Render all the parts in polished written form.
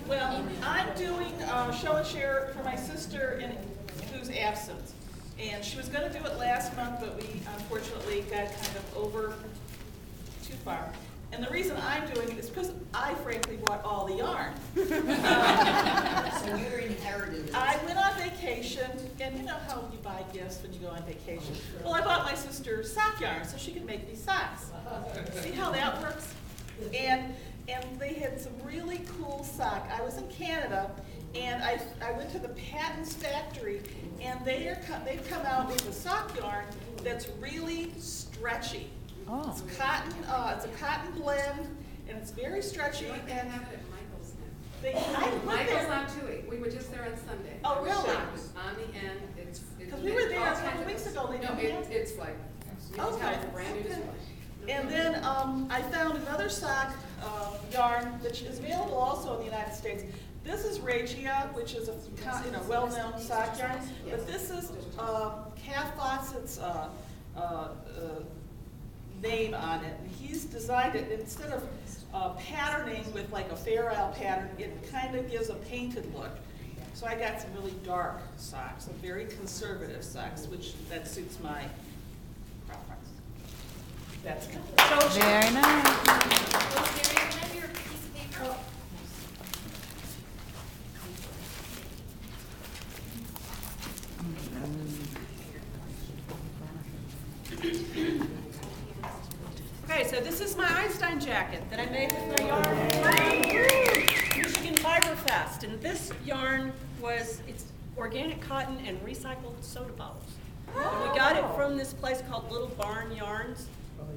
Well, I'm doing Show and Share for my sister who's absent. And she was going to do it last month, but we unfortunately got kind of over too far. And the reason I'm doing it is because I frankly bought all the yarn. So you're inherited. I went on vacation, and you know how you buy gifts when you go on vacation. Well, I bought my sister sock yarn so she could make me socks. See how that works? And they had some really cool sock. I was in Canada, and I went to the Patton's factory, and they've come out with a sock yarn that's really stretchy. Oh. It's cotton. It's a cotton blend, and it's very stretchy. They And have it at Michael's now. I went Michael's there. on Tui. We were just there on Sunday. Oh, I was really? shocked. On the end, it's. Because we were there a couple weeks ago. They No, didn't have it's like, you can tell Okay. it's a brand new display. And then I found another sock yarn which is available also in the United States. This is Regia, which is a well-known sock yarn, but this is Calf Fawcett's name on it. And he's designed it instead of patterning with like a Fair Isle pattern, it kind of gives a painted look. So I got some really dark socks, some very conservative socks, that suits my preference. That's it. Very nice. Okay, so this is my Einstein jacket that I made with my yarn Michigan Fiber Fest, and this yarn it's organic cotton and recycled soda bottles. And we got it from this place called Little Barn Yarns,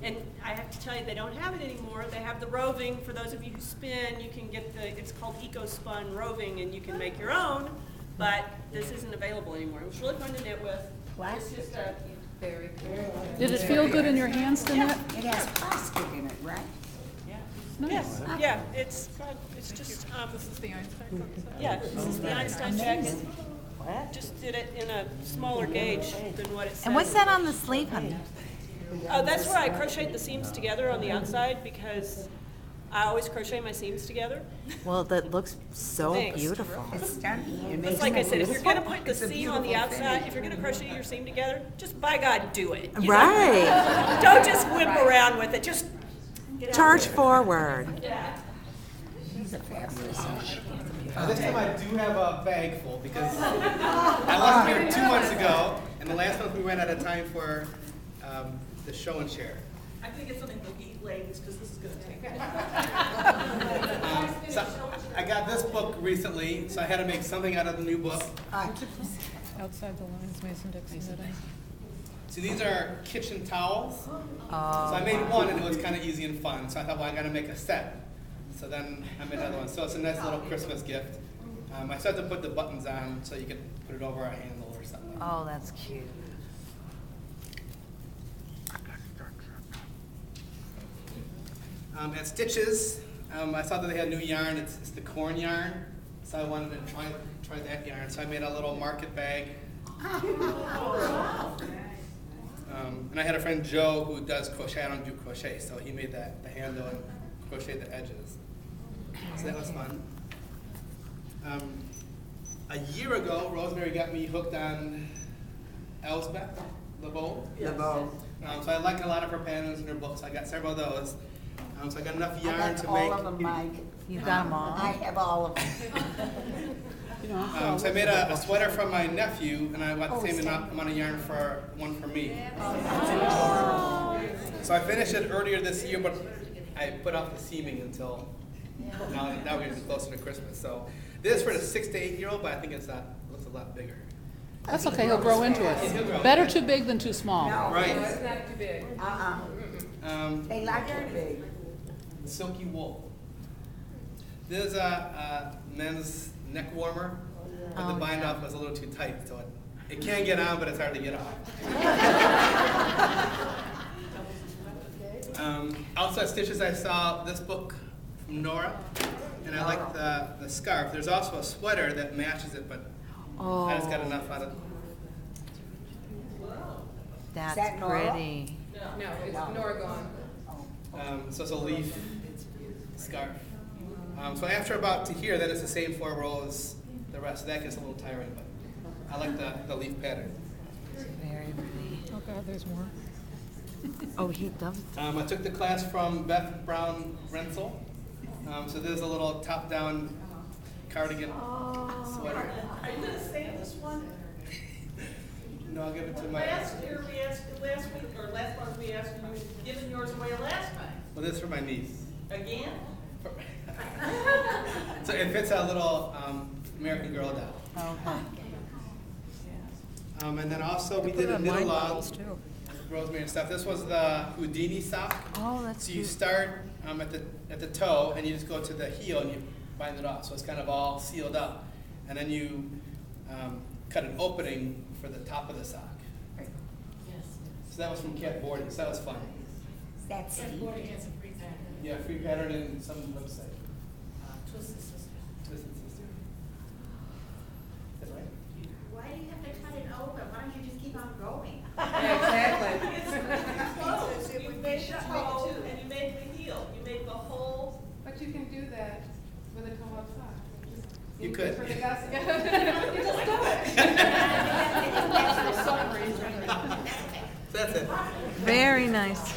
and I have to tell you, they don't have it anymore. They have the roving. For those of you who spin, you can get it's called EcoSpun roving, and you can make your own, but this isn't available anymore. It was really fun to knit with. It's just a Very cool. Did it feel good in your hands to knit? It has plastic in it, right? Nice. Yeah, it's just, this is the Einstein. Yeah, this is the Einstein jacket. Just did it in a smaller gauge than what it says. And what's that on the sleeve, honey? That's where I crochet the seams together on the outside because I always crochet my seams together. Well, that looks so Thanks. beautiful. It's stunning. It's like I said, if you're gonna put the seam on the outside, if you're gonna crochet your seam together, just by God, do it. you know? Right. Don't just whip around with it, just get out Charge there. forward. She's a fabulous. This time I do have a bag full because I left here 2 months ago, and the last month we ran out of time for the show and share. I'm gonna get something to eat, ladies, because this is gonna take. So I got this book recently, so I had to make something out of the new book. Outside the lines, Mason-Dixon knitting. So these are kitchen towels. So Oh, I made one, and it was kind of easy and fun. So I thought, well, I got to make a set. So then I made another one. So it's a nice little Christmas gift. I still have to put the buttons on so you can put it over a handle or something. oh, that's cute. At Stitches, I saw that they had new yarn. It's the corn yarn. So I wanted to try that yarn. So I made a little market bag. And I had a friend, Joe, who does crochet. I don't do crochet, so he made the handle and crocheted the edges. So that was fun. A year ago, Rosemary got me hooked on Elsbeth LeBeau. So I like a lot of her patterns in her books. I got several of those. So I got enough yarn to make. All of them, Mike. You got them all? I have all of them. So I made a sweater for my nephew, and I got the same amount of yarn for one for me. So I finished it earlier this year, but I put off the seaming until now we're getting closer to Christmas. So this is for the 6 to 8 year old, but I think looks a lot bigger. That's okay, he'll grow into He'll it. grow. Better too big than too small. Right. It's not too big. They like it big. Silky wool. There's a men's neck warmer, but the bind off was a little too tight, so it can get on, but it's hard to get off. Outside Stitches, I saw this book from Nora, and I like the scarf. There's also a sweater that matches it, but I just got enough out of it. That's that Nora? pretty. No, it's Nora gone. So it's a leaf scarf. So after about to here, then it's the same 4 rows, the rest. That gets a little tiring, but I like the leaf pattern. Very pretty. Oh God, there's more. Oh, he does. I took the class from Beth Brown Rensel. So there's a little top-down cardigan sweater. Are you gonna say this one? No, I'll give it to my. Last week, or last month, we asked you, giving yours away last time. Well, this is for my niece. Again? So it fits a little American Girl doll. Okay. And then also we Put did it a on knit wine along bottles too. rosemary and stuff. This was the Houdini sock. Oh, that's So you cute. start at the toe and you just go to the heel and you bind it off. So it's kind of all sealed up. And then you cut an opening for the top of the sock. So that was from Cat Boarding, so that was fun. That's Steve. Yeah, free pattern in some website. Twisted Sister. Twisted Sister. That's right. Why do you have to cut it open? Why don't you just keep on going? Exactly. Close. You make the toe and you make the heel. You make the whole. But you can do that with a toe-up sock. You could. For the guys. You just do it. So that's it. Very nice.